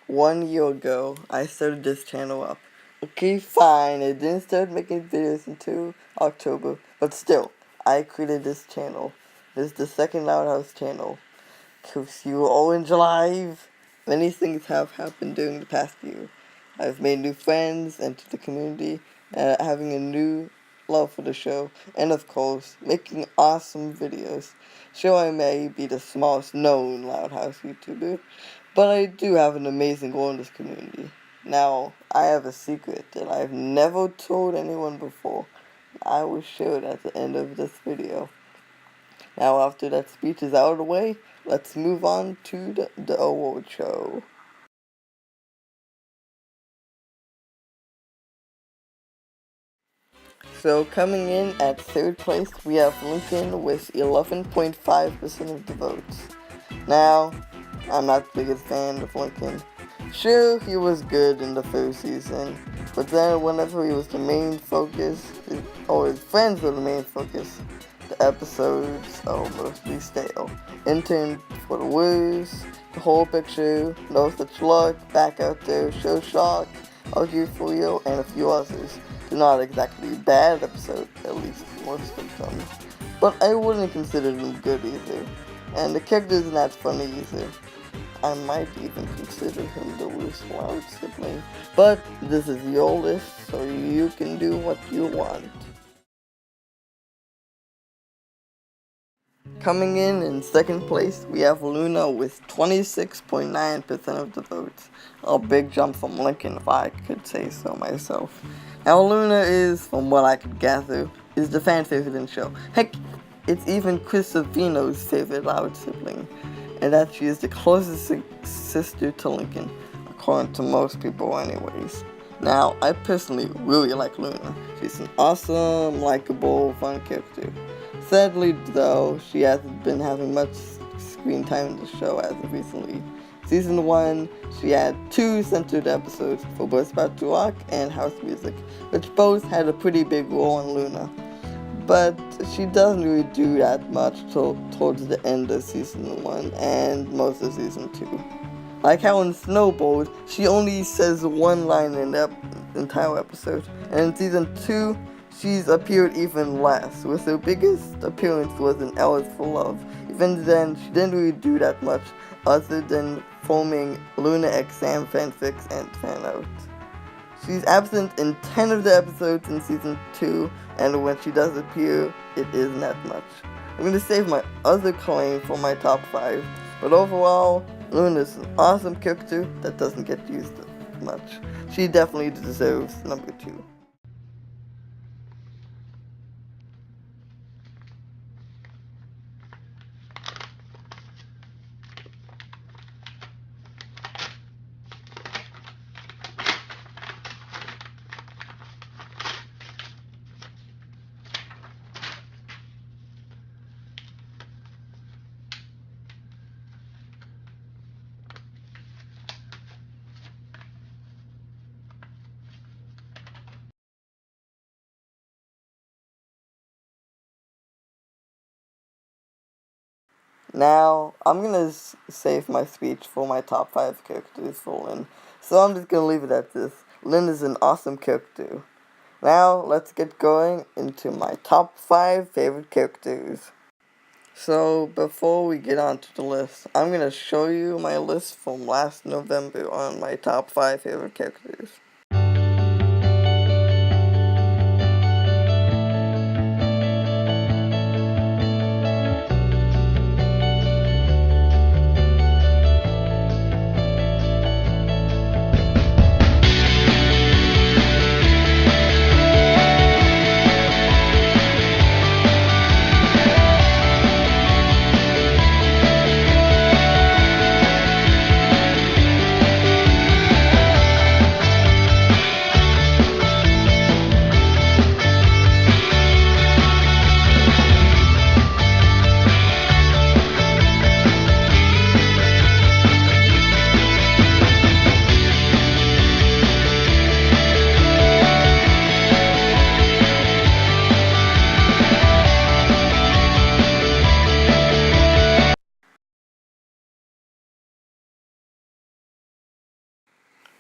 1 year ago, I started this channel up. Okay, fine, I didn't start making videos until October, but still, I created this channel. This is the second Loud House channel. Because you were orange alive. Many things have happened during the past year. I've made new friends, entered the community, having a new love for the show, and of course, making awesome videos. Sure, I may be the smallest known Loud House YouTuber, but I do have an amazing role in this community. Now, I have a secret that I've never told anyone before. I will share it at the end of this video. Now, after that speech is out of the way, let's move on to the award show. So, coming in at third place, we have Lincoln with 11.5% of the votes. Now, I'm not the biggest fan of Lincoln. Sure, he was good in the first season, but then whenever he was the main focus, or his friends were the main focus, the episodes are mostly stale. Intern for the worst, the whole picture, no such luck, back out there, show shock, argue for you, and a few others. They're not exactly bad episodes, at least most of them. But I wouldn't consider them good either. And the character's not funny either. I might even consider him the worst Loud sibling. But this is your list, so you can do what you want. Coming in second place, we have Luna with 26.9% of the votes. A big jump from Lincoln, if I could say so myself. Now, Luna is, from what I could gather, is the fan favorite in the show. Heck, it's even Chris Savino's favorite Loud sibling, and that she is the closest sister to Lincoln, according to most people anyways. Now, I personally really like Luna. She's an awesome, likable, fun character. Sadly, though, she hasn't been having much screen time in the show as of recently. Season 1, she had 2 centered episodes for both About to Rock and House Music, which both had a pretty big role on Luna. But she doesn't really do that much towards the end of Season 1 and most of Season 2. Like how in Snowball, she only says one line in the entire episode, and in Season 2, she's appeared even less, with her biggest appearance was in Alice for Love. Even then, she didn't really do that much, other than forming Luna X Sam fanfics and fanart. She's absent in 10 of the episodes in Season 2, and when she does appear, it isn't that much. I'm going to save my other claim for my top 5, but overall, Luna is an awesome character that doesn't get used much. She definitely deserves number 2. Now, I'm gonna save my speech for my top 5 characters for Lynn, so I'm just gonna leave it at this. Lynn is an awesome character. Now, let's get going into my top 5 favorite characters. So, before we get on to the list, I'm gonna show you my list from last November on my top 5 favorite characters.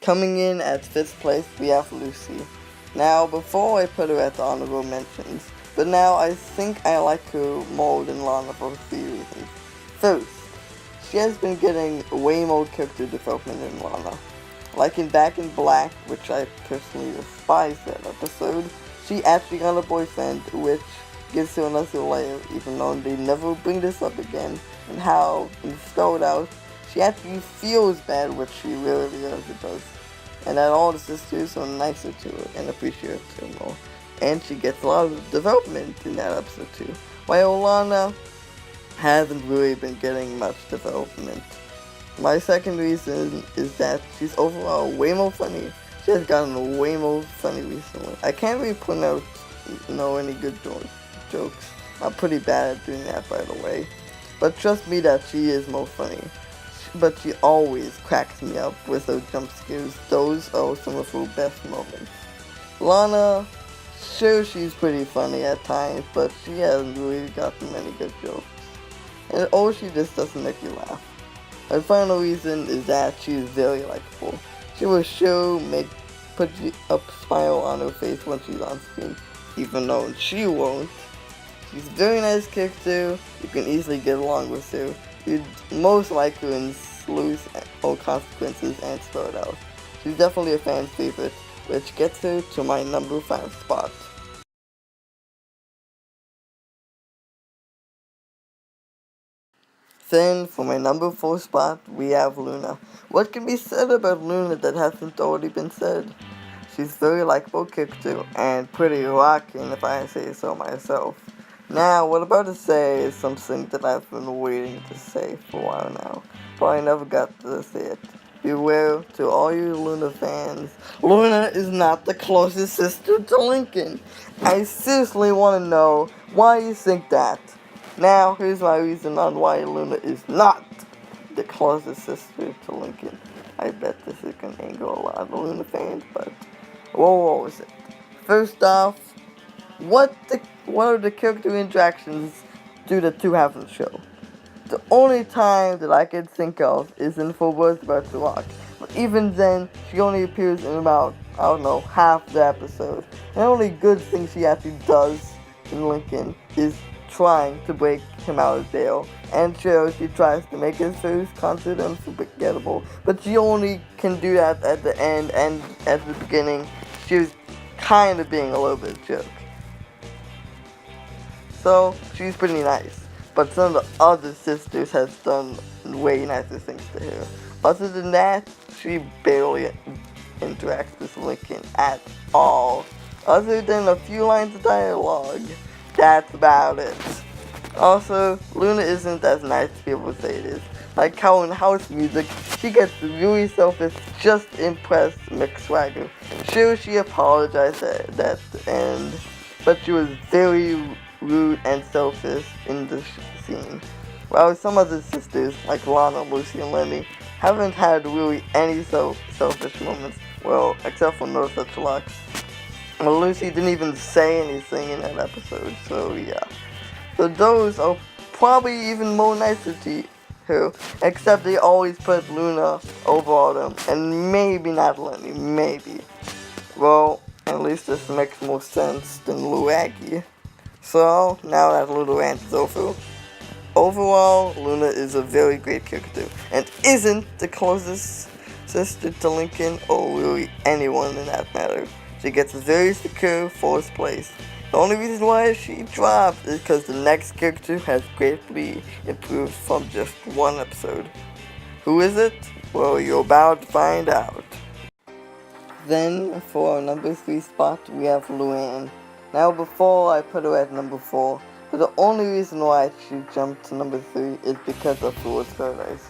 Coming in at 5th place, we have Lucy. Now, before I put her at the honorable mentions, but now I think I like her more than Lana for a few reasons. First, she has been getting way more character development than Lana. Like in Back in Black, which I personally despise that episode, she actually got a boyfriend, which gives her another layer, even though they never bring this up again, and how, in Spelled Out, she actually feels bad, which she really does. And that all the sisters are nicer to her and appreciate her more. And she gets a lot of development in that episode too. While Lana hasn't really been getting much development. My second reason is that she's overall way more funny. She has gotten way more funny recently. I can't really pronounce any good jokes. I'm pretty bad at doing that, by the way. But trust me that she is more funny. But she always cracks me up with those jump scares. Those are some of her best moments. Lana, sure, she's pretty funny at times, but she hasn't really gotten many good jokes. Or she just doesn't make you laugh. My final reason is that she is very likable. She will sure put a smile on her face when she's on screen, even though she won't. She's a very nice character. You can easily get along with her. You'd most like her in Sleuth or Consequences and Spelled Out. She's definitely a fan favorite, which gets her to my number 5 spot. Then, for my number 4 spot, we have Luna. What can be said about Luna that hasn't already been said? She's a very likable character and pretty rocking, if I say so myself. Now, what I'm about to say is something that I've been waiting to say for a while now, but I never got to say it. Beware to all you Luna fans, Luna is not the closest sister to Lincoln. I seriously want to know why you think that. Now, here's my reason on why Luna is not the closest sister to Lincoln. I bet this is going to anger a lot of Luna fans, but what was it? First off, what are the character interactions do the two have in the show? The only time that I can think of is in For Words About to Rock. But even then, she only appears in about, half the episode. And the only good thing she actually does in Lincoln is trying to break him out of jail. And sure, she tries to make his first concert unforgettable. But she only can do that at the end, and at the beginning, she was kind of being a little bit of a jerk. So, she's pretty nice. But some of the other sisters have done way nicer things to her. Other than that, she barely interacts with Lincoln at all. Other than a few lines of dialogue. That's about it. Also, Luna isn't as nice as people say it is. Like how in House Music, she gets really selfish just to impress Mick Swagger. Sure, she apologized at the end, but she was very rude and selfish in the scene. While some other sisters, like Lana, Lucy, and Lenny, haven't had really any selfish moments. Well, except for No Such Luck. Well, Lucy didn't even say anything in that episode, so yeah. So those are probably even more nicer to her, except they always put Luna over all them, and maybe not Lenny, maybe. Well, at least this makes more sense than Luagi. So, now that little rant is over, overall, Luna is a very great character, and isn't the closest sister to Lincoln, or really anyone in that matter. She gets a very secure 4th place. The only reason why she dropped is because the next character has greatly improved from just one episode. Who is it? Well, you're about to find out. Then, for our number 3 spot, we have Luann. Now, before I put her at number 4, but the only reason why she jumped to number 3 is because of Fool's Paradise.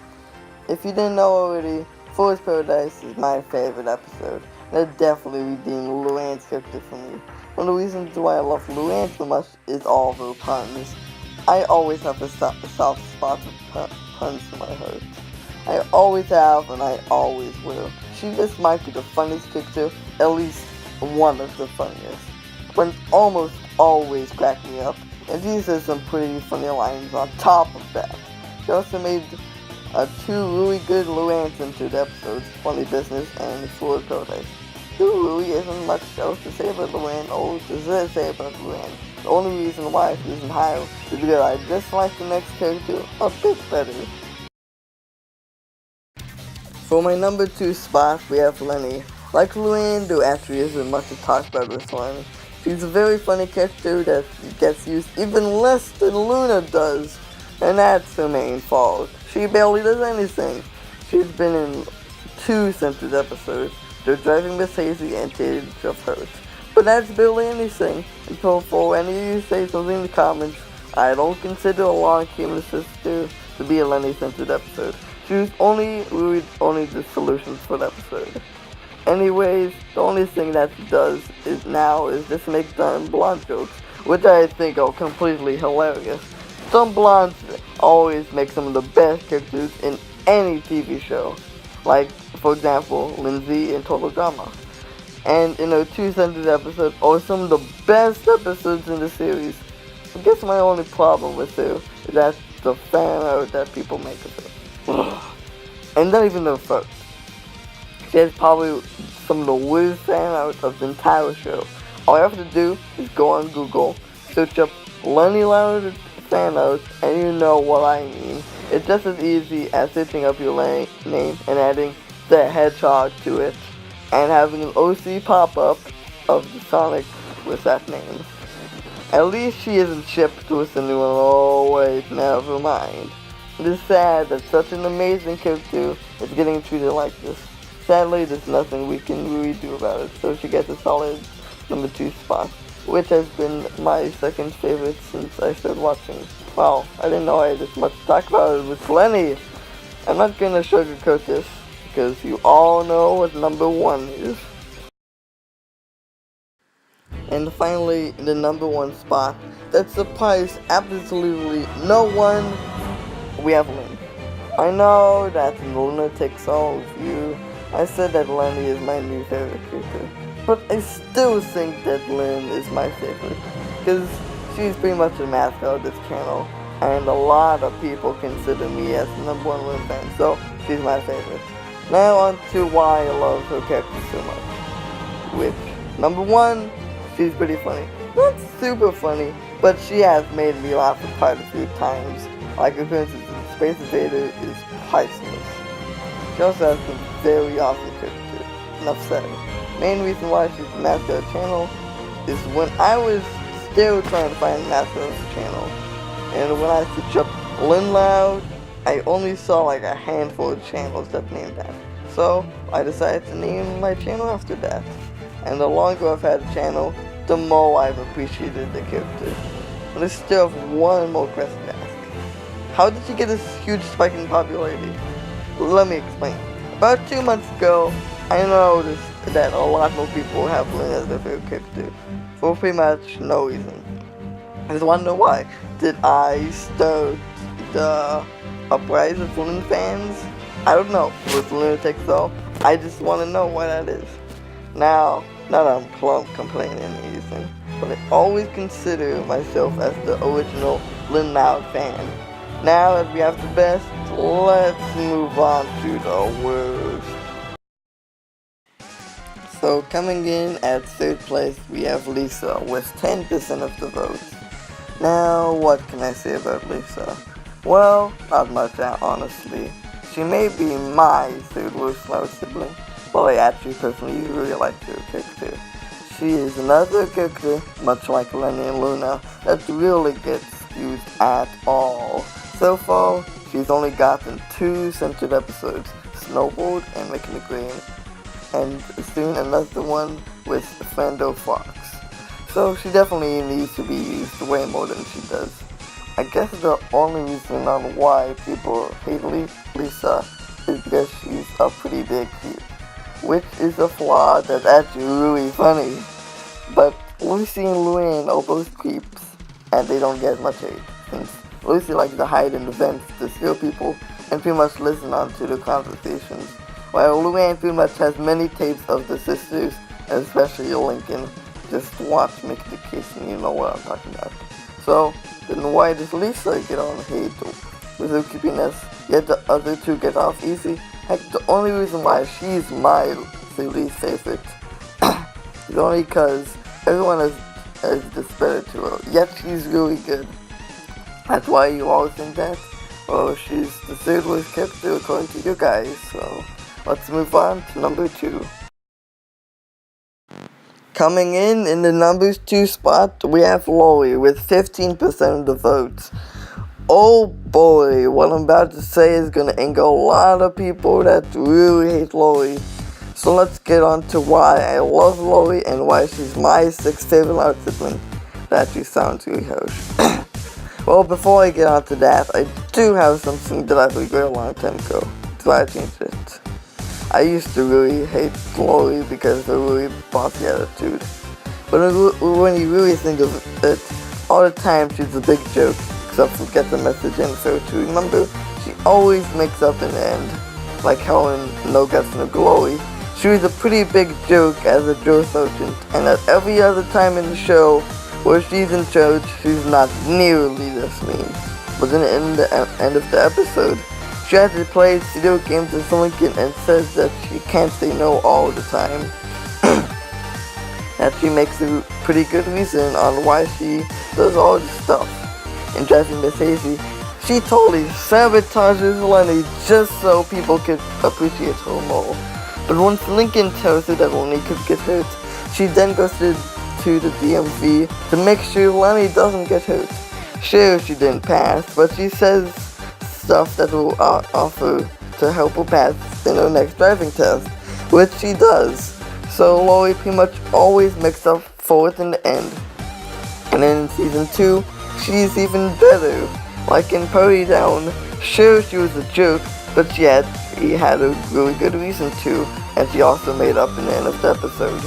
If you didn't know already, Fool's Paradise is my favorite episode. That definitely redeemed Luann's character for me. One of the reasons why I love Luann so much is all of her puns. I always have a soft spot for puns in my heart. I always have, and I always will. She just might be the funniest character, at least one of the funniest. But almost always crack me up, and these are some pretty funny lines on top of that. She also made are two really good Luann-centered episodes, Funny Business and Full of Paradise. There really isn't much else to say about Luann, or to say about Luann. The only reason why she isn't higher is because I just like the next character a bit better. For my number 2 spot, we have Lenny. Like Luann, there actually isn't much to talk about with Lenny. She's a very funny character that gets used even less than Luna does, and that's her main fault. She barely does anything. She's been in 2 centered episodes, The Driving Miss Hazy and Age of Hurt. But that's barely anything, and so for any of you say something in the comments, I don't consider A Long Human Sister to be a Lenny-centered episode. She was only the solutions for the episode. Anyways, the only thing that she does is just make dumb blonde jokes, which I think are completely hilarious. Some blondes always make some of the best characters in any TV show, like, for example, Lindsay in Total Drama. And in her 2 centered episodes are some of the best episodes in the series. I guess my only problem with her is that the fan art that people make of her. And not even the first. She has probably some of the worst fan art of the entire show. All you have to do is go on Google, search up Lenny Loud fan art, and you know what I mean. It's just as easy as searching up your name and adding the hedgehog to it, and having an OC pop-up of the Sonic with that name. At least she isn't shipped with a new one. Oh wait, never mind. It is sad that such an amazing character is getting treated like this. Sadly, there's nothing we can really do about it, so she gets a solid number 2 spot, which has been my second favorite since I started watching. Wow, I didn't know I had this much to talk about it with Lenny. I'm not gonna sugarcoat this, because you all know what number 1 is. And finally, the number 1 spot that surprised absolutely no one, we have Lynn. I know that in the Lunatic Soul review, I said that Lenny is my new favorite character, but I still think that Lynn is my favorite, because she's pretty much the mascot of this channel, and a lot of people consider me as the number 1 Lynn fan, so she's my favorite. Now on to why I love her character so much. Which, number 1, she's pretty funny. Not super funny, but she has made me laugh quite a few times. Like, for instance, in Space Invader is priceless. She also has some very awesome characters. Enough said. Main reason why she's the mascot of the channel is when I was still trying to find the mascot of the channel, and when I searched up Lynn Loud, I only saw like a handful of channels that named that. So I decided to name my channel after that. And the longer I've had a channel, the more I've appreciated the character. But I still have one more question to ask. How did she get this huge spike in popularity? Let me explain. About 2 months ago, I noticed that a lot more people have Lynn as their favorite character, for pretty much no reason. I just want to know why. Did I start the uprising of Lynn fans? I don't know. With Lunatic though, I just want to know why that is. Now, not that I'm complaining or anything, but I always consider myself as the original Lynn Loud fan. Now that we have the best, let's move on to the worst. So coming in at 3rd place, we have Lisa with 10% of the votes. Now, what can I say about Lisa? Well, not much, honestly. She may be my 3rd worst Loud sibling, but I actually personally really like her character. She is another character, much like Lenny and Luna, that really gets used at all. So far, she's only gotten 2 centered episodes, Snowboard and Making It Green, and soon another one with Fando Fox. So she definitely needs to be used way more than she does. I guess the only reason on why people hate Lisa is because she's a pretty big creep, which is a flaw that's actually really funny. But Lucy and Luann are both creeps, and they don't get much hate, since Lucy likes to hide in the vents to steal people and pretty much listen on to their conversations, while Luann pretty much has many tapes of the sisters, especially Lincoln. Just watch Make the Case and you know what I'm talking about. So, then why does Lisa get on hate with her creepiness, yet the other two get off easy. Heck, the only reason why she's my least favorite is only because everyone has despair to her, yet she's really good. That's why you all think that. Well, she's the third worst character according to you guys, so let's move on to number 2. Coming in the number 2 spot, we have Lori with 15% of the votes. Oh boy, what I'm about to say is gonna anger a lot of people that really hate Lori. So let's get on to why I love Lori and why she's my 6th favorite loud sibling. That actually sounds really harsh. Well, before I get on to that, I do have something that I regret a long time ago, so I changed it. I used to really hate Lori because of her really bossy attitude. But when you really think of it, all the time she's a big joke, except for Get the Message and Fair to Remember. She always makes up in the end, like how in No Guts No Glory. She was a pretty big joke as a drill sergeant, and at every other time in the show where she's in charge, she's not nearly this mean. But then in the end of the episode, she actually plays video games with Lincoln and says that she can't say no all the time. That she makes a pretty good reason on why she does all this stuff. In Driving Miss Hazy, she totally sabotages Lenny just so people could appreciate her more. But once Lincoln tells her that Lenny could get hurt, she then goes to the DMV to make sure Lenny doesn't get hurt. Sure, she didn't pass, but she says stuff that will offer to help her pass in her next driving test, which she does. So Lori pretty much always makes up for it in the end. And then in season 2, she's even better. Like in Party Down, sure she was a jerk, but yet he had a really good reason to, and she also made up in the end of the episode.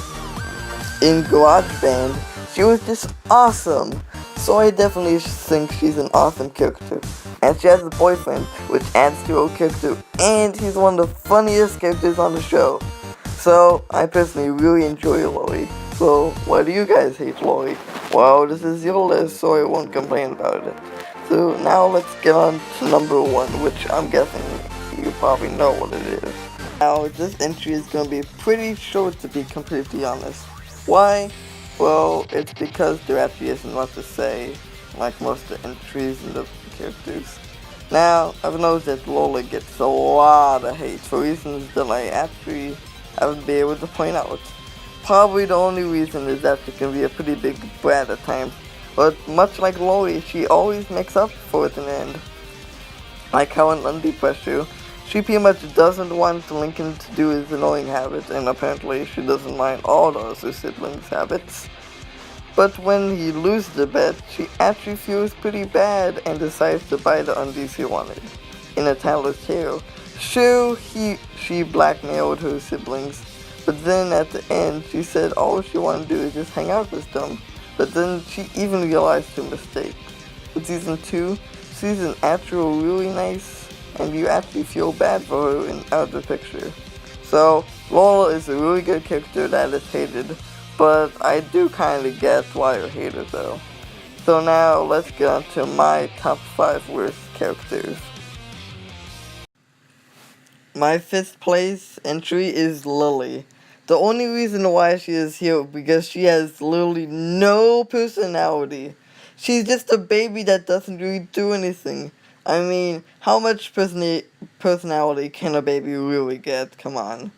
In Garage Band, she was just awesome, so I definitely think she's an awesome character. And she has a boyfriend, which adds to her character, and he's one of the funniest characters on the show. So, I personally really enjoy Lori. So, why do you guys hate Lori? Well, this is your list, so I won't complain about it. So, now let's get on to number 1, which I'm guessing you probably know what it is. Now, this entry is going to be pretty short, to be completely honest. Why? Well, it's because there actually isn't much to say, like most of the entries in the characters. Now, I've noticed that Lola gets a lot of hate for reasons that I actually haven't been able to point out. Probably the only reason is that she can be a pretty big brat at times, but much like Lori, she always makes up for it in the end. Like how in Under Pressure, she pretty much doesn't want Lincoln to do his annoying habit, and apparently she doesn't mind all the other siblings' habits. But when he loses the bet, she actually feels pretty bad and decides to buy the undies he wanted. In a Tyler's Tale, sure, she blackmailed her siblings, but then at the end she said all she wanted to do is just hang out with them. But then she even realized her mistake. With season 2, she's an actual really nice, and you actually feel bad for her out of the picture. So, Lola is a really good character that is hated, but I do kinda get why you're hated though. So now, let's get on to my top 5 worst characters. My 5th place entry is Lily. The only reason why she is here is because she has literally no personality. She's just a baby that doesn't really do anything. I mean, how much personality can a baby really get? Come on.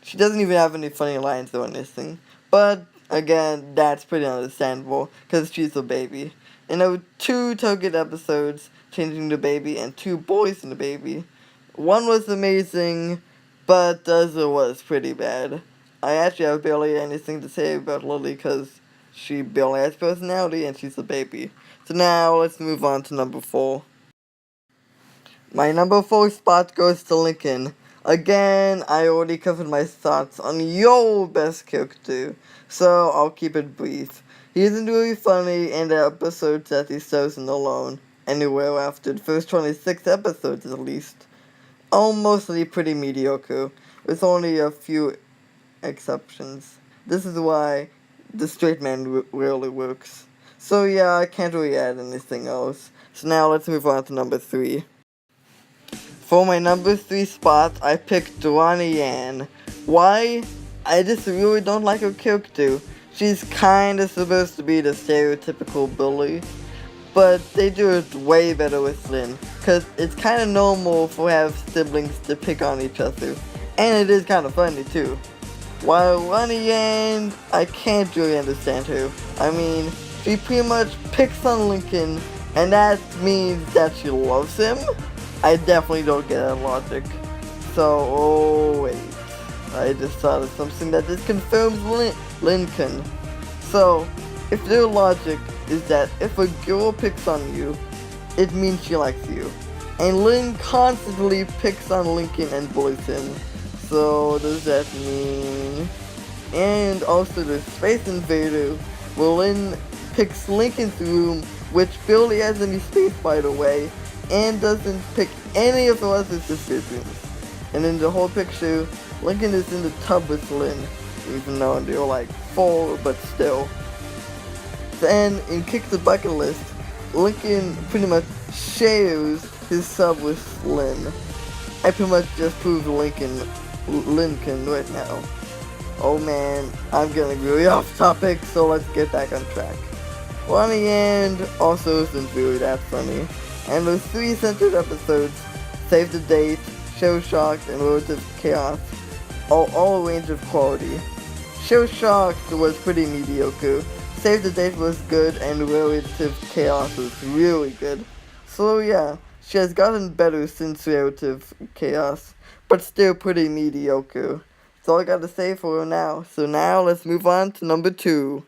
She doesn't even have any funny lines or anything. But, again, that's pretty understandable, because she's a baby. And there were 2 Target episodes, changing the baby, and 2 boys in the baby. One was amazing, but the other was pretty bad. I actually have barely anything to say about Lily, because she barely has personality, and she's a baby. So now, let's move on to number 4. My number 4 spot goes to Lincoln. Again, I already covered my thoughts on your best character, so I'll keep it brief. He isn't really funny in the episodes that he stars in alone, anywhere after the first 26 episodes at least. All mostly pretty mediocre, with only a few exceptions. This is why the straight man rarely works. So yeah, I can't really add anything else. So now let's move on to number 3. For my number 3 spot, I picked Ronnie Yan. Why? I just really don't like her character. She's kinda supposed to be the stereotypical bully, but they do it way better with Lynn, cause it's kinda normal for have siblings to pick on each other, and it is kinda funny too. While Ronnie Yan, I can't really understand her. I mean, she pretty much picks on Lincoln, and that means that she loves him? I definitely don't get that logic. So, oh wait, I just thought of something that just confirms Lincoln. So, if their logic is that if a girl picks on you, it means she likes you. And Lynn constantly picks on Lincoln and bullies him. So, does that mean... And also the Space Invader, where Lynn picks Lincoln's room, which barely has any space by the way, and doesn't pick any of the other sisters' rooms. And in the whole picture, Lincoln is in the tub with Lynn, even though they're like 4, but still. Then, in Kick the Bucket List, Lincoln pretty much shares his sub with Lynn. I pretty much just proved Lincoln right now. Oh man, I'm getting really off topic, so let's get back on track. Ronnie Yan also isn't really that funny, and those 3 centered episodes, Save the Date, Show Shocked, and Road to Chaos, are all a range of quality. Show Shocked was pretty mediocre, Save the Date was good, and Relative Chaos was really good. So yeah, she has gotten better since Relative Chaos, but still pretty mediocre. That's all I gotta say for her now. So now let's move on to number 2.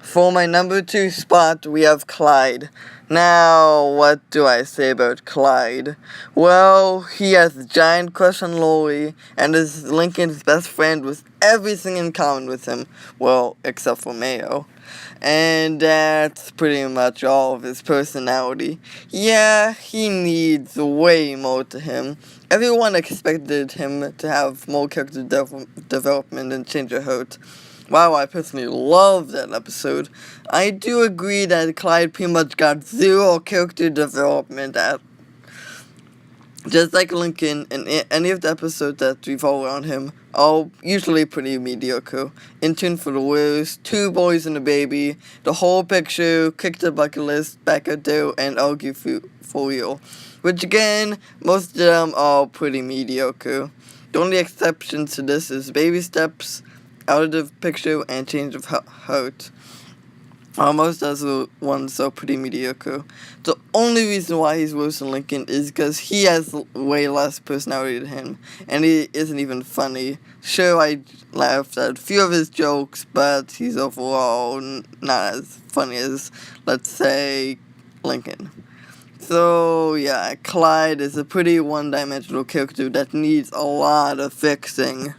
For my number 2 spot, we have Clyde. Now, what do I say about Clyde? Well, he has a giant crush on Lori, and is Lincoln's best friend with everything in common with him. Well, except for Mayo. And that's pretty much all of his personality. Yeah, he needs way more to him. Everyone expected him to have more character development and change of heart. Wow, I personally love that episode. I do agree that Clyde pretty much got 0 character development at. Just like Lincoln, in any of the episodes that revolve around him are usually pretty mediocre. In Tune for the Worst, 2 Boys and a Baby, The Whole Picture, Kick the Bucket List, Back Out There, and Argue for Real. Which again, most of them are pretty mediocre. The only exception to this is Baby Steps, Out of the Picture, and Change of Heart. Most other ones are pretty mediocre. The only reason why he's worse than Lincoln is because he has way less personality than him, and he isn't even funny. Sure, I laughed at a few of his jokes, but he's overall not as funny as, let's say, Lincoln. So, yeah, Clyde is a pretty one-dimensional character that needs a lot of fixing.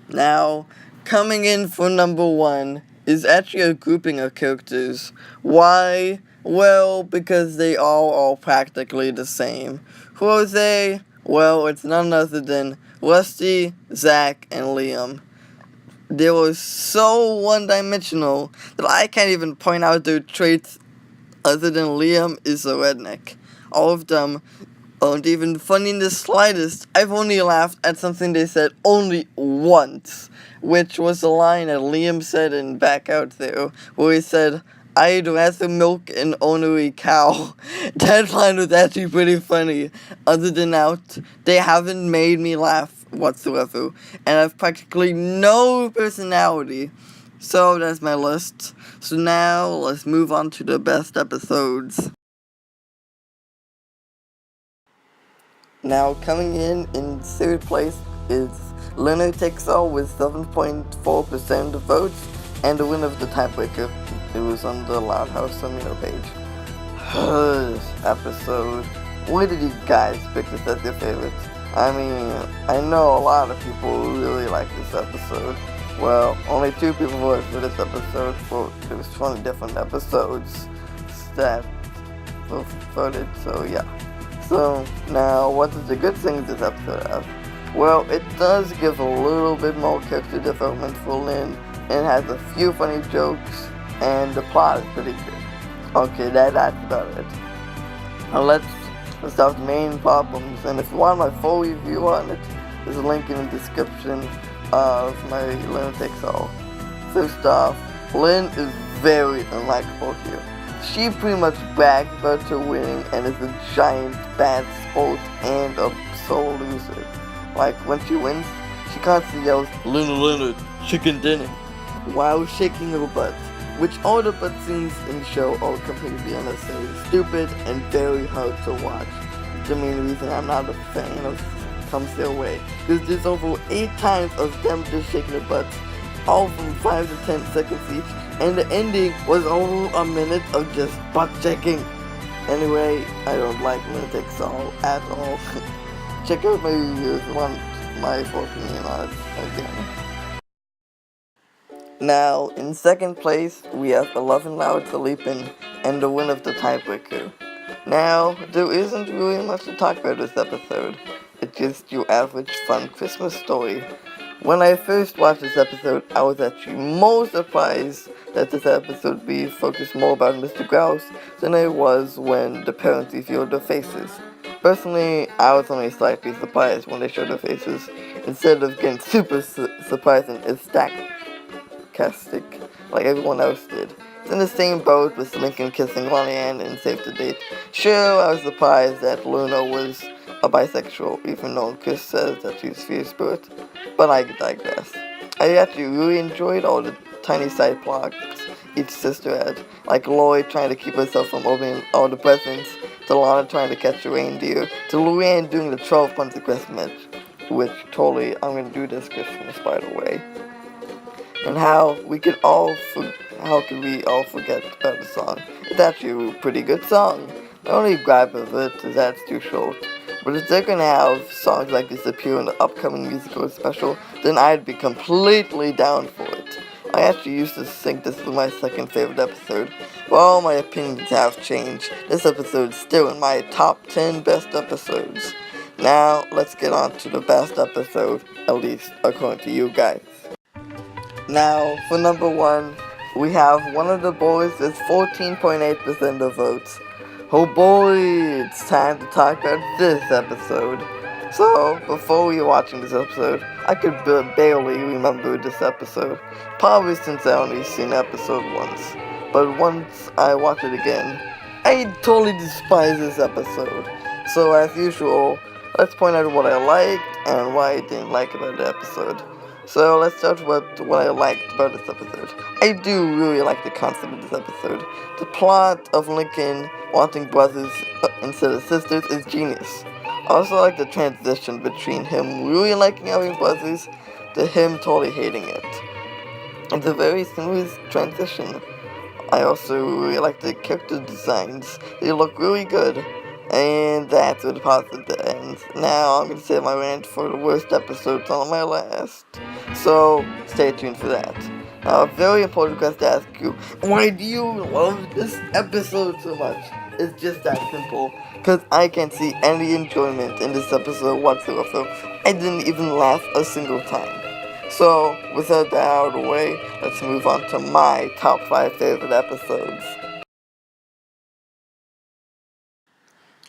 Now, coming in for number 1 is actually a grouping of characters. Why? Well, because they all are practically the same. Who are they? Well, it's none other than Rusty, Zach, and Liam. They were so one-dimensional that I can't even point out their traits other than Liam is a redneck. All of them aren't even funny in the slightest. I've only laughed at something they said only once, which was a line that Liam said in Back Out There, where he said, "I'd rather milk an ornery cow." That line was actually pretty funny. Other than that, they haven't made me laugh whatsoever, and I have practically no personality. So that's my list. So now, let's move on to the best episodes. Now, coming in 3rd place is Leonard Takes All with 7.4% of votes, and the winner of the tiebreaker. It was on the Loud House Amino page. This episode. Why did you guys pick this as your favorite? I mean, I know a lot of people really like this episode. Well, only 2 people voted for this episode, but there was 20 different episodes that voted, so yeah. So, now, what is the good things this episode has? Well, it does give a little bit more character development for Lynn, and has a few funny jokes, and the plot is pretty good. Okay, that's about it. Now let's start the main problems, and if you want my full review on it, there's a link in the description of my Lynn Takes All. First off, Lynn is very unlikable here. She pretty much brags about her winning and is a giant bad sport and a sore loser. Like, when she wins, she constantly yells, "Lynn Leonard, chicken dinner," while shaking her butt, which all the butt scenes in the show are completely unnecessary, stupid, and very hard to watch. It's the main reason I'm not a fan of Come Sail Away, because there's over 8 times of them just shaking their butts, all from 5 to 10 seconds each, and the ending was over a minute of just butt checking. Anyway, I don't like Lynn Takes All at all. Check out my review if you want my full opinion on it again. Now, in second place, we have 11 Loud to Leap In and the win of the tiebreaker. Now, there isn't really much to talk about this episode. It's just your average fun Christmas story. When I first watched this episode, I was actually more surprised that this episode would be focused more about Mr. Grouse than I was when the parents revealed their faces. Personally, I was only slightly surprised when they showed their faces, instead of getting super surprised and ecstatic like everyone else did. It's in the same boat with Lincoln kissing Lonnie Ann in Save the Date. Sure, I was surprised that Luna was a bisexual, even though Chris says that she's free spirit, but I digress. I actually really enjoyed all the tiny side plots each sister had, like Lloyd trying to keep herself from opening all the presents, to Lana trying to catch a reindeer, to Luann doing the 12 months of Christmas, which totally I'm gonna do this Christmas, by the way. And how could we all forget about the song? It's actually a pretty good song. The only gripe of it is that it's too short. But if they're gonna have songs like this appear in the upcoming musical special, then I'd be completely down for it. I actually used to think this was my second favorite episode, but all my opinions have changed. This episode is still in my top 10 best episodes. Now, let's get on to the best episode, at least according to you guys. Now, for number 1, we have one of the boys with 14.8% of votes. Oh boy, it's time to talk about this episode. So, before we were watching this episode, I could barely remember this episode, probably since I only seen the episode once. But once I watched it again, I totally despise this episode. So, as usual, let's point out what I liked and what I didn't like about the episode. So let's start with what I liked about this episode. I do really like the concept of this episode. The plot of Lincoln wanting brothers instead of sisters is genius. I also like the transition between him really liking having brothers to him totally hating it. It's a very smooth transition. I also really like the character designs. They look really good. And that's where the positive ends. Now I'm going to save my rant for the worst episodes on my last. So stay tuned for that. Now, a very important question to ask you: why do you love this episode so much? It's just that simple. Because I can't see any enjoyment in this episode whatsoever. I didn't even laugh a single time. So, without that out of the way, let's move on to my top 5 favorite episodes.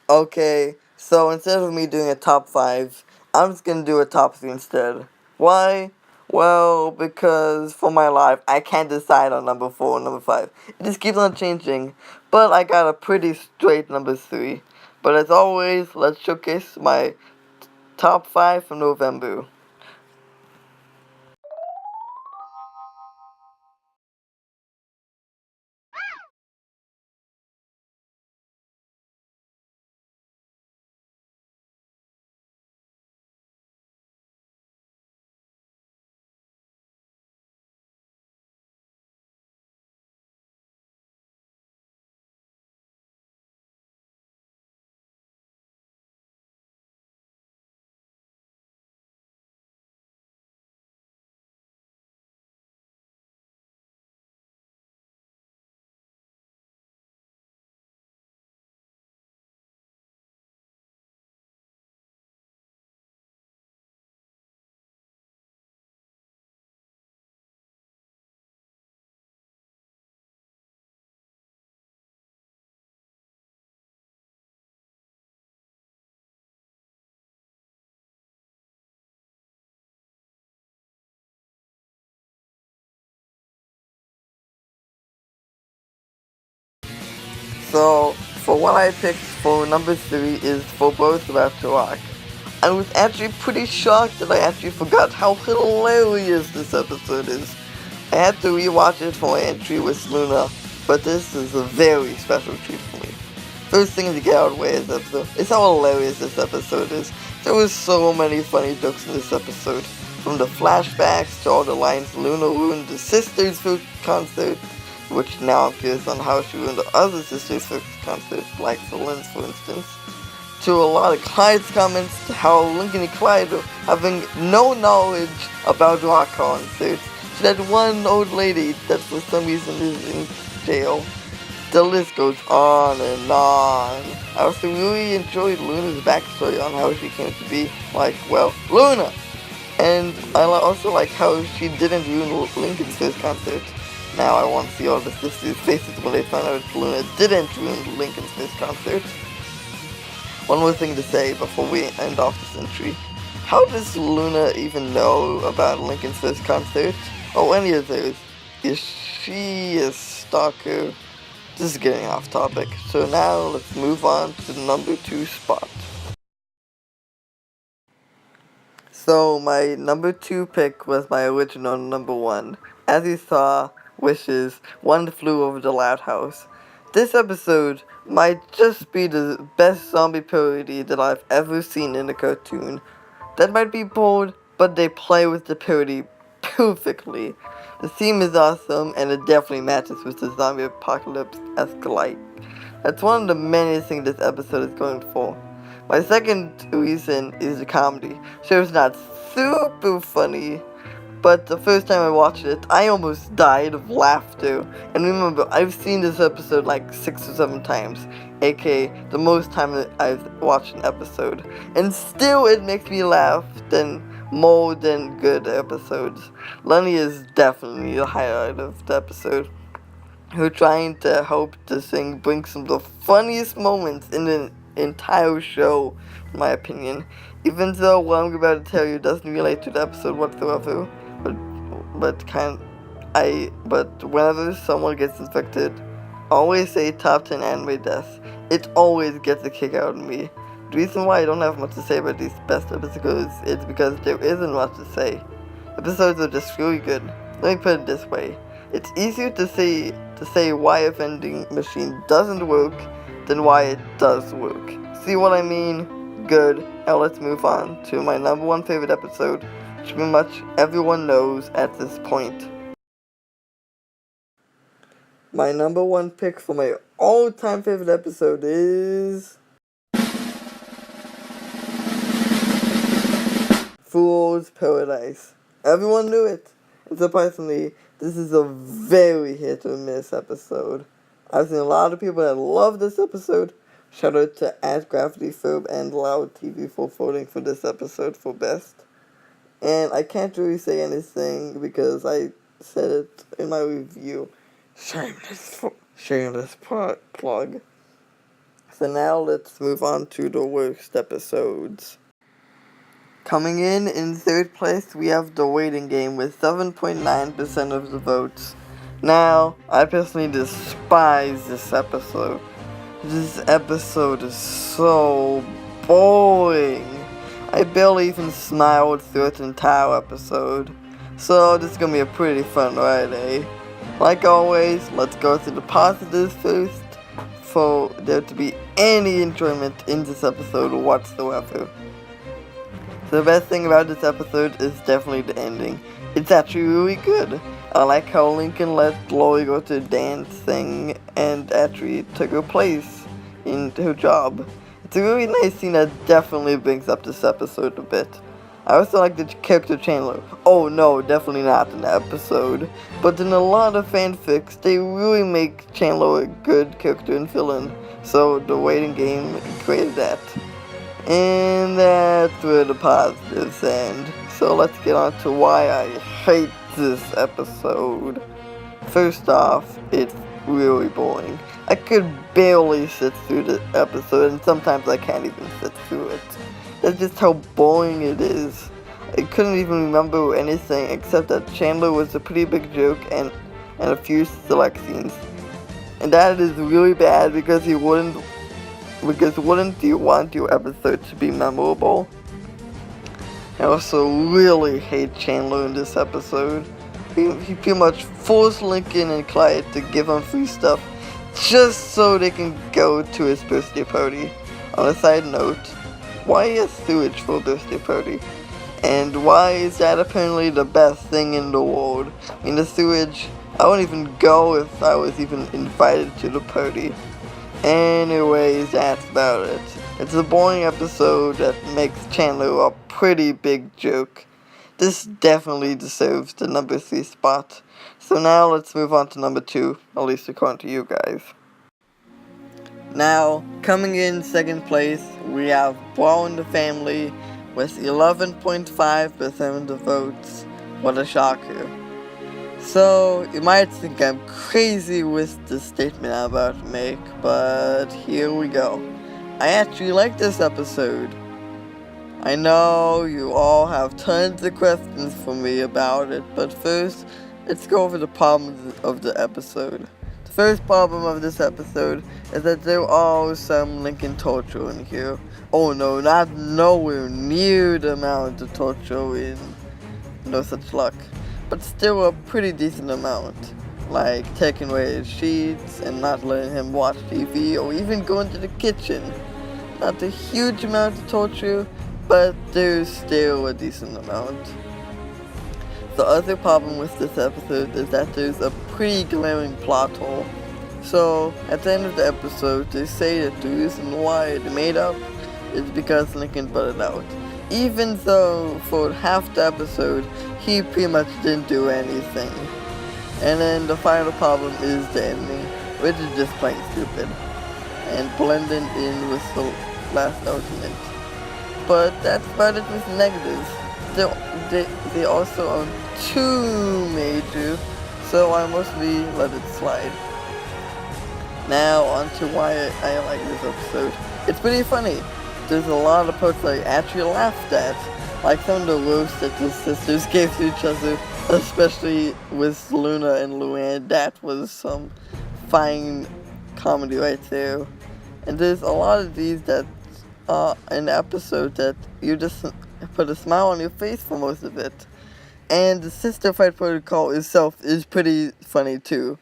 Okay, so instead of me doing a top 5, I'm just gonna do a top 3 instead. Why? Well, because for my life, I can't decide on number 4 and number 5. It just keeps on changing, but I got a pretty straight number 3. But as always, let's showcase my top 5 for November. So, for what I picked for number 3 is For Both About to Rock. I was actually pretty shocked that I actually forgot how hilarious this episode is. I had to rewatch it for my entry with Luna, but this is a very special treat for me. First thing to get out of the way is how hilarious this episode is. There was so many funny jokes in this episode. From the flashbacks to all the lines Luna ruined the sisters' first concert, which now appears on how she ruined the other sisters' first concert, like TheLynnster for instance, to a lot of Clyde's comments to how Lincoln and Clyde are having no knowledge about rock concerts, to that one old lady that for some reason is in jail. The list goes on and on. I also really enjoyed Luna's backstory on how she came to be like, well, Luna! And I also like how she didn't ruin Lincoln's first concert. Now I want to see all the sisters' faces when they found out Luna didn't ruin Lincoln's first concert. One more thing to say before we end off this entry. How does Luna even know about Lincoln's first concert? Or any of those? Is she a stalker? This is getting off topic. So now let's move on to the number 2 spot. So my number 2 pick was my original number 1. As you saw, Wishes, One Flew Over the Loud House. This episode might just be the best zombie parody that I've ever seen in a cartoon. That might be bold, but they play with the parody perfectly. The theme is awesome, and it definitely matches with the zombie apocalypse-esque light. That's one of the many things this episode is going for. My second reason is the comedy. Sure, it's not super funny, but the first time I watched it, I almost died of laughter. And remember, I've seen this episode like 6 or 7 times, aka the most time that I've watched an episode. And still it makes me laugh more than good episodes. Lenny is definitely the highlight of the episode. Her trying to help this thing bring some of the funniest moments in the entire show, in my opinion. Even though what I'm about to tell you doesn't relate to the episode whatsoever. But whenever someone gets infected, always say top 10 anime deaths. It always gets a kick out of me. The reason why I don't have much to say about these best episodes is because there isn't much to say. Episodes are just really good. Let me put it this way. It's easier to say why a vending machine doesn't work than why it does work. See what I mean? Good. Now let's move on to my number 1 favorite episode, which pretty much everyone knows at this point. My number 1 pick for my all-time favorite episode is Fool's Paradise. Everyone knew it. And surprisingly, this is a very hit or miss episode. I've seen a lot of people that love this episode. Shout out to @GravityFerb and Loud TV for voting for this episode for best. And I can't really say anything because I said it in my review. Shameless plug. So now let's move on to the worst episodes. Coming in 3rd place, we have The Waiting Game with 7.9% of the votes. Now, I personally despise this episode. This episode is so boring. I barely even smiled through its entire episode. So this is gonna be a pretty fun ride, eh? Like always, let's go through the positives first for there to be any enjoyment in this episode whatsoever. The best thing about this episode is definitely the ending. It's actually really good. I like how Lincoln let Lori go to the dance thing and actually took her place in her job. It's a really nice scene that definitely brings up this episode a bit. I also like the character Chandler. Oh no, definitely not in the episode. But in a lot of fanfics, they really make Chandler a good character and villain. So The Waiting Game created that. And that's where the positives end. So let's get on to why I hate this episode. First off, it's really boring. I could barely sit through the episode, and sometimes I can't even sit through it. That's just how boring it is. I couldn't even remember anything except that Chandler was a pretty big joke and a few select scenes. And that is really bad because wouldn't you want your episode to be memorable? I also really hate Chandler in this episode. He pretty much forced Lincoln and Clyde to give him free stuff just so they can go to his birthday party. On a side note, why is sewage for a birthday party? And why is that apparently the best thing in the world? I mean, the sewage, I wouldn't even go if I was even invited to the party. Anyways, that's about it. It's a boring episode that makes Chandler a pretty big joke. This definitely deserves the number 3 spot. So now let's move on to number 2, at least according to you guys. Now, coming in second place, we have Brawl in the Family with 11.5% of the votes. What a shocker. So, you might think I'm crazy with the statement I'm about to make, but here we go. I actually like this episode. I know you all have tons of questions for me about it, but first, let's go over the problems of the episode. The first problem of this episode is that there are some Lincoln torture in here. Oh no, not nowhere near the amount of torture in No Such Luck, but still a pretty decent amount. Like taking away his sheets and not letting him watch TV or even go into the kitchen. Not a huge amount of torture, but there's still a decent amount. The other problem with this episode is that there's a pretty glaring plot hole. So, at the end of the episode, they say that the reason why it made up is because Lincoln brought it out. Even though for half the episode, he pretty much didn't do anything. And then the final problem is the ending, which is just plain stupid and blended in with the last argument. But that's about it with negatives. They also own 2 major, so I mostly let it slide. Now on to why I like this episode. It's pretty funny. There's a lot of parts I actually laughed at, like some of the roasts that the sisters gave to each other, especially with Luna and Luann. That was some fine comedy right there. And there's a lot of these that an episode that you just put a smile on your face for most of it. And the Sister Fight Protocol itself is pretty funny too.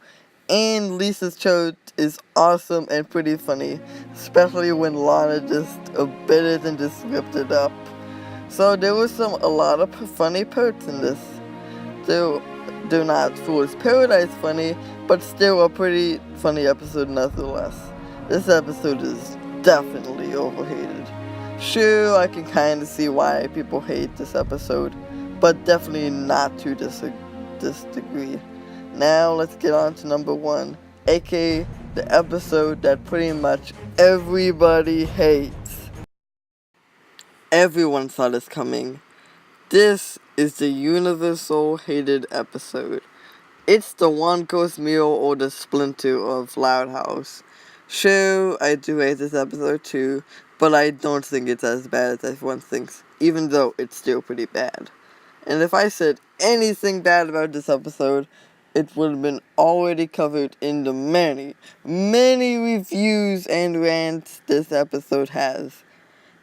And Lisa's chart is awesome and pretty funny, especially when Lana just bit it and just ripped it up. So there was a lot of funny parts in this. They're not Fool's Paradise funny, but still a pretty funny episode nonetheless. This episode is definitely overhated. Sure, I can kind of see why people hate this episode, but definitely not to this degree. Now let's get on to number 1, aka the episode that pretty much everybody hates. Everyone saw this coming. This is the universal hated episode. It's the One Course Meal or the Splinter of Loud House. Sure, I do hate this episode too, but I don't think it's as bad as everyone thinks, even though it's still pretty bad. And if I said anything bad about this episode, it would have been already covered in the many, many reviews and rants this episode has.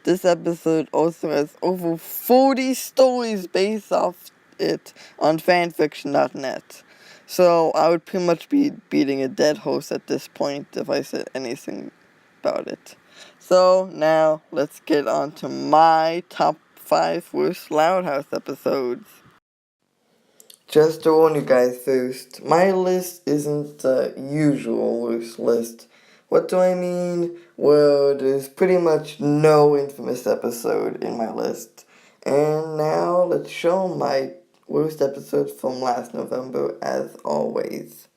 This episode also has over 40 stories based off it on fanfiction.net. So I would pretty much be beating a dead horse at this point if I said anything about it. So now let's get on to my top 5 worst Loud House episodes. Just to warn you guys first, my list isn't the usual worst list. What do I mean? Well, there's pretty much no infamous episode in my list. And now let's show my worst episodes from last November as always.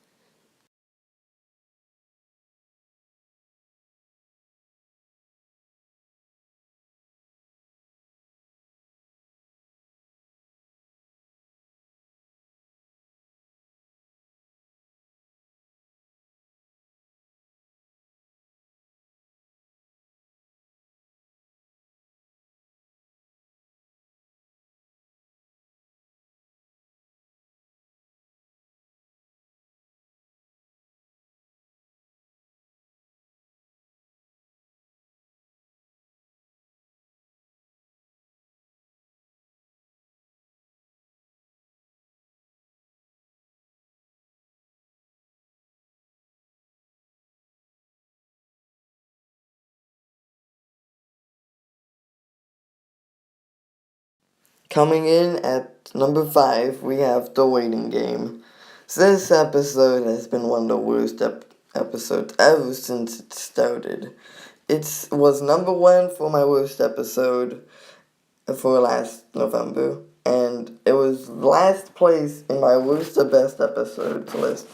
Coming in at number 5, we have The Waiting Game. This episode has been one of the worst episodes ever since it started. It was number 1 for my worst episode for last November, and it was last place in my worst to best episodes list.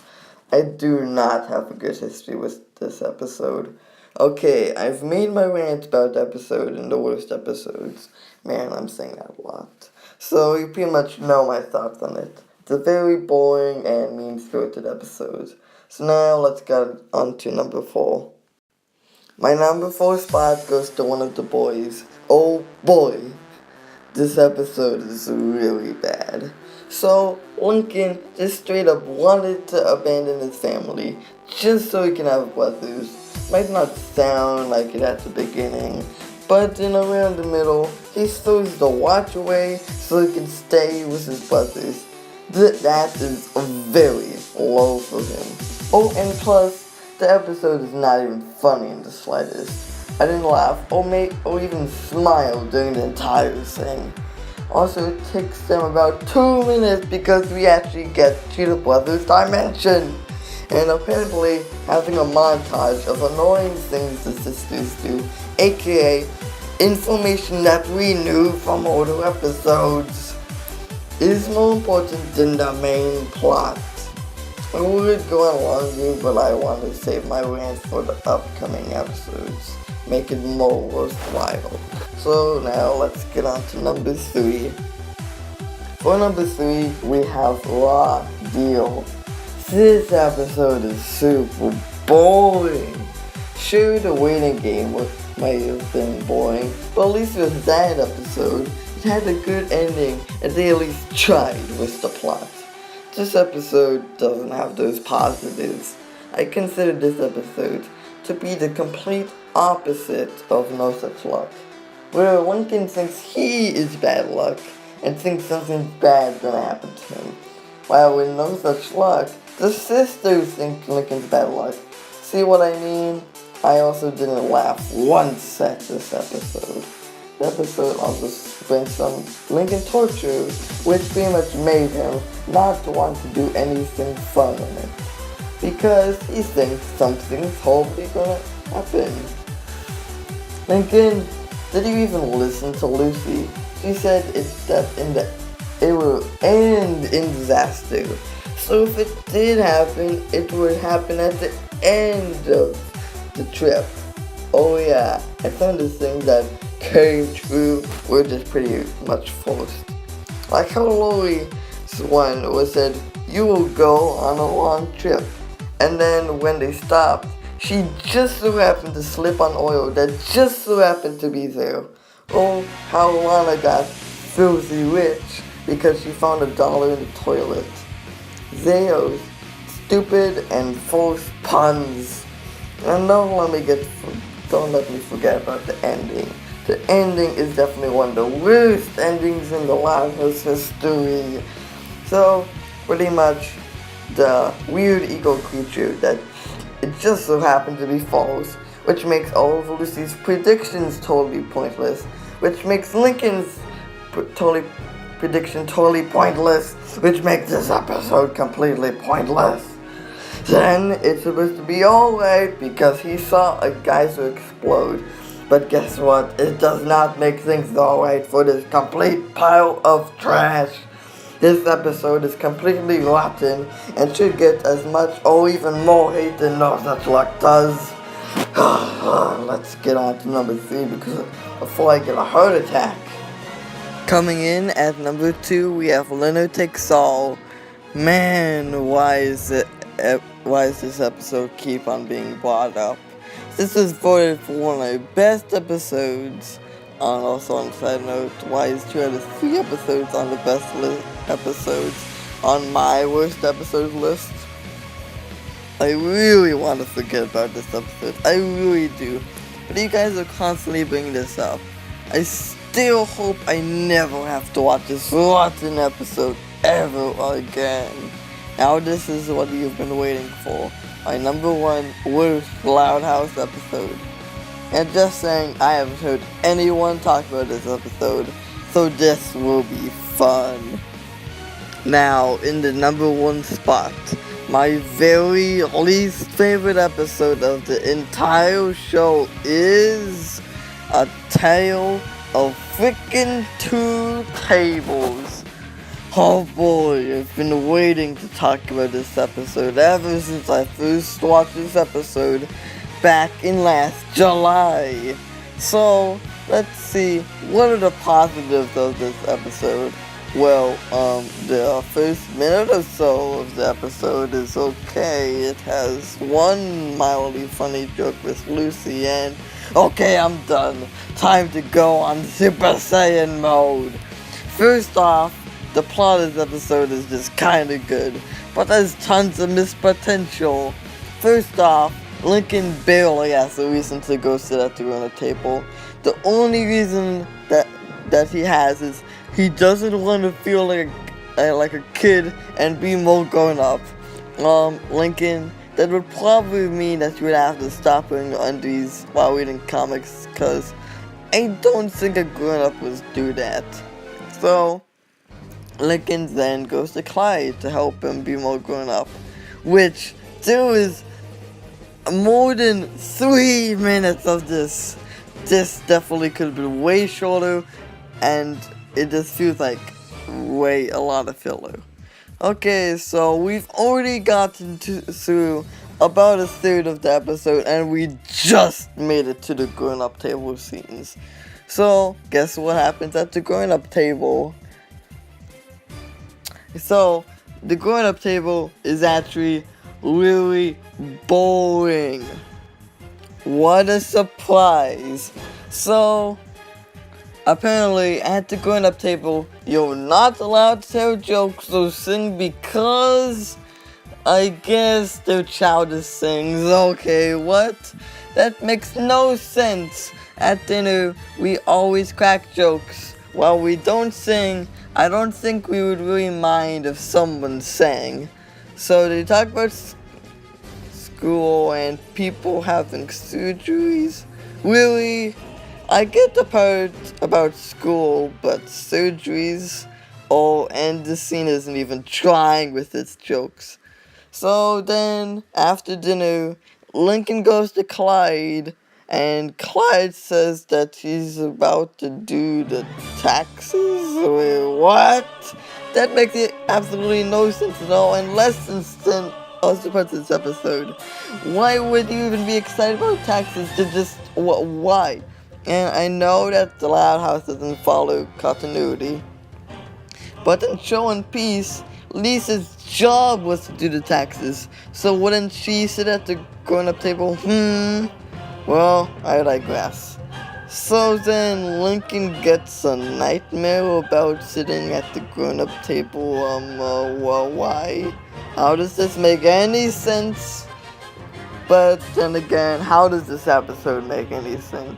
I do not have a good history with this episode. Okay, I've made my rant about the episode in the worst episodes. Man, I'm saying that a lot. So you pretty much know my thoughts on it. It's a very boring and mean-spirited episode. So now let's get on to number 4. My number 4 spot goes to one of the boys. Oh boy, this episode is really bad. So Lincoln just straight up wanted to abandon his family just so he can have brothers. Might not sound like it at the beginning, but in around the middle, he throws the watch away so he can stay with his brothers. That is very low for him. Oh, and plus, the episode is not even funny in the slightest. I didn't laugh or even smile during the entire thing. Also, it takes them about 2 minutes because we actually get to the brothers' dimension. And apparently having a montage of annoying things the sisters do, aka information that we knew from older episodes, is more important than the main plot. I would go on longer, but I want to save my rant for the upcoming episodes. Make it more worthwhile. So now let's get on to number 3. For number 3, we have Raw Deal. This episode is super boring. Sure, the waiting game might have been boring, but at least with that episode, it had a good ending and they at least tried with the plot. This episode doesn't have those positives. I consider this episode to be the complete opposite of No Such Luck, where Lincoln thinks he is bad luck and thinks something bad's gonna happen to him, while with No Such Luck, the sisters think Lincoln's bad luck. See what I mean? I also didn't laugh once at this episode. The episode also brings some Lincoln torture, which pretty much made him not to want to do anything fun in it, because he thinks something's totally gonna happen. Lincoln, did you even listen to Lucy? She said it will end in disaster. So if it did happen, it would happen at the end of the trip. Oh yeah, and some of the things that came true were just pretty much forced. Like how Lori's one was said, you will go on a long trip. And then when they stopped, she just so happened to slip on oil that just so happened to be there. Oh, how Lana got filthy rich because she found $1 in the toilet. They are stupid and false puns. And don't let me forget about the ending. The ending is definitely one of the worst endings in the Lighthouse history. So, pretty much, the weird eagle creature that it just so happened to be false, which makes all of Lucy's predictions totally pointless, which makes Lincoln's prediction totally pointless, which makes this episode completely pointless. Then it's supposed to be alright because he saw a geyser explode. But guess what? It does not make things alright for this complete pile of trash. This episode is completely rotten and should get as much or even more hate than No Such Luck does. Let's get on to number 3 before I get a heart attack. Coming in at number 2, we have Leonard Takes Saul. Man, why is this episode keep on being brought up? This is voted for one of my best episodes. And also on a side note, why is 2 out of 3 episodes on the best episodes on my worst episodes list? I really want to forget about this episode. I really do. But you guys are constantly bringing this up. I still hope I never have to watch this rotten episode ever again. Now this is what you've been waiting for. My number 1 worst Loud House episode. And just saying, I haven't heard anyone talk about this episode so this will be fun. Now, in the number one spot, my very least favorite episode of the entire show is A Tale of Frickin' Two Tables. Oh boy, I've been waiting to talk about this episode ever since I first watched this episode back in last July. So, let's see, what are the positives of this episode? Well, the first minute or so of the episode is okay. It has one mildly funny joke with Lucy, and okay, I'm done. Time to go on Super Saiyan mode. First off, the plot of this episode is just kinda good, but there's tons of missed potential. First off, Lincoln barely has a reason to go sit at the dinner table. The only reason that he has is he doesn't want to feel like a kid and be more grown up. Lincoln, that would probably mean that you would have to stop wearing undies while reading comics, cause I don't think a grown up would do that. So Lincoln then goes to Clyde to help him be more grown up, which there is more than 3 minutes of this. This definitely could have been way shorter, and it just feels like a lot of filler. Okay, so we've already gotten through about a third of the episode, and we just made it to the grown-up table scenes. So, guess what happens at the grown-up table? So, the grown-up table is actually really boring. What a surprise. So, apparently at the grown-up table, you're not allowed to tell jokes or sing because I guess they're childish things. Okay, what? That makes no sense. At dinner, we always crack jokes. While we don't sing, I don't think we would really mind if someone sang. So they talk about school and people having surgeries. Really? I get the part about school, but surgeries? Oh, and the scene isn't even trying with its jokes. So then, after dinner, Lincoln goes to Clyde, and Clyde says that he's about to do the taxes? Wait, what? That makes it absolutely no sense at all, and less sense than other parts of this episode. Why would you even be excited about taxes? Why? And I know that the Loud House doesn't follow continuity, but in Show and Peace, Lisa's job was to do the taxes, so wouldn't she sit at the grown-up table? Well, I digress. So then Lincoln gets a nightmare about sitting at the grown-up table. Well, why? How does this make any sense? But then again, how does this episode make any sense?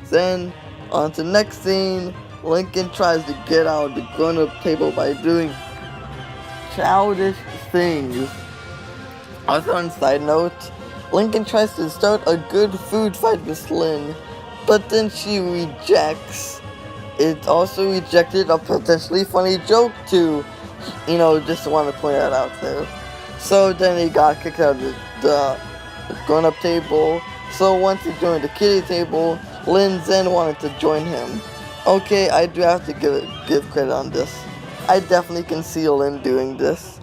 Then, on to the next scene, Lincoln tries to get out of the grown-up table by doing childish things. Also, on side note, Lincoln tries to start a good food fight with Lynn, but then she rejects. It also rejected a potentially funny joke too. Just want to point that out there. So then he got kicked out of the grown-up table. So once he joined the kiddie table, Lynn then wanted to join him. Okay, I do have to give credit on this. I definitely can see Lynn doing this.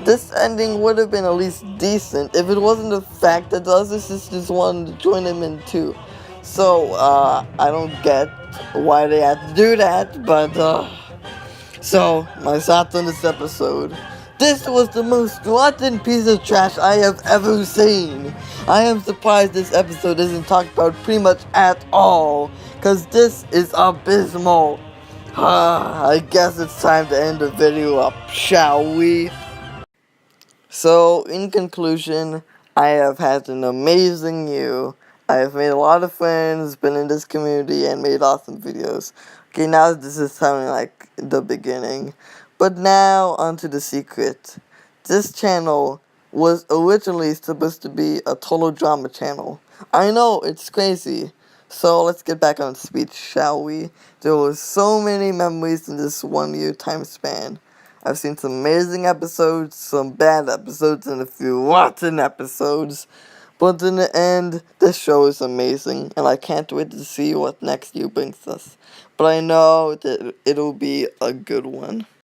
This ending would have been at least decent if it wasn't the fact that the other sisters wanted to join him in too. So, I don't get why they had to do that, but, So, my thoughts on this episode. This was the most rotten piece of trash I have ever seen. I am surprised this episode isn't talked about pretty much at all, cause this is abysmal. I guess it's time to end the video up, shall we? So, in conclusion, I have had an amazing year. I have made a lot of friends, been in this community, and made awesome videos. Okay, now this is sounding like the beginning. But now, onto the secret. This channel was originally supposed to be a total drama channel. I know, it's crazy. So let's get back on speech, shall we? There were so many memories in this 1 year time span. I've seen some amazing episodes, some bad episodes, and a few rotten episodes. But in the end, this show is amazing, and I can't wait to see what next year brings us. But I know that it'll be a good one.